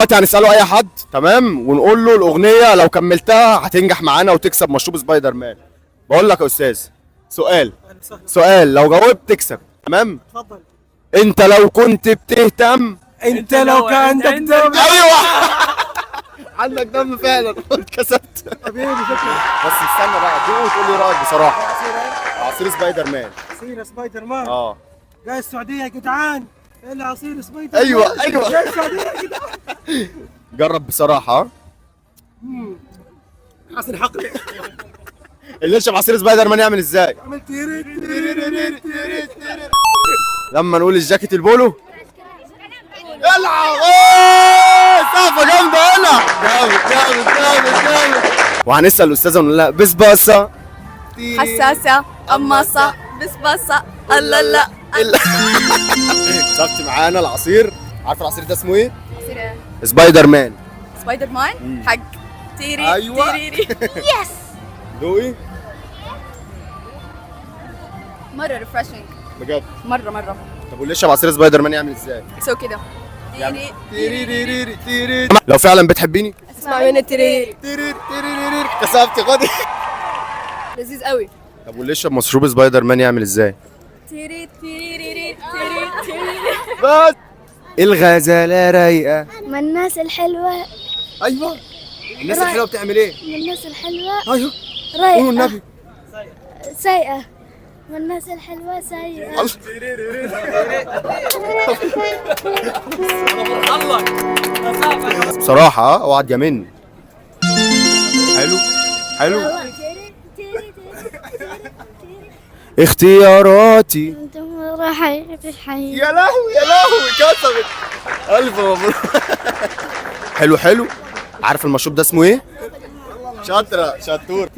دلوقتي هنساله اي حد تمام، ونقول له الاغنيه لو كملتها هتنجح معانا وتكسب مشروب سبايدر مان. بقول لك يا استاذ، سؤال لو جاوبت تكسب. تمام. اتفضل. انت لو كنت بتهتم. انت لو كان عندك دم. ايوه عندك دم فعلا. كسبت. حبيبي شكرا. بس استنى بقى تقول وتقول لي رايك بصراحه. عصير سبايدر مان. عصير سبايدر مان. جاي السعوديه يا جدعان. ايه اللي عصير سبايدر مان؟ ايوه جاي السعوديه يا جدعان. جرب بصراحه. حسن حقي. اللي يشرب عصير سبايدر مان يعمل ازاي؟ عملت لما نقول الجاكيت البولو. العب. سقفه جامده هنا. جامد. وهنسال الاستاذه ونقول لها بسباسه حساسة قماصة بسباسة الله لا. كسبت معانا العصير. عارف العصير ده اسمه ايه؟ عصير ايه؟ سبايدر مان. سبايدر مان حق تيري أيوة. تيريري. يس. دوقي. مرة ريفرشنج. بجد. مرة. طب واللي يشرب عصير سبايدر مان يعمل ازاي؟ سو كده. تيري. لو فعلا بتحبيني. اسمع من التيريري. كسبت. خدي. لذيذ قوي. طب واللي يشرب مشروب سبايدر مان يعمل ازاي؟ تيري تيري. بس. الغزالة رايقة. من الناس الحلوة. ايوه. الناس الحلوة بتعمل ايه؟ من الناس الحلوة. ايوه. رايقة. قولوا النبي. سيئة. من الناس الحلوة سيئة. بصراحة اوعى تجاملني. حلو. اختياراتي. انتم راح في الحي. يا لهوي كسبت. الف مبروك. حلو. عارف المشروب ده اسمه ايه؟ شاطرة. شطور.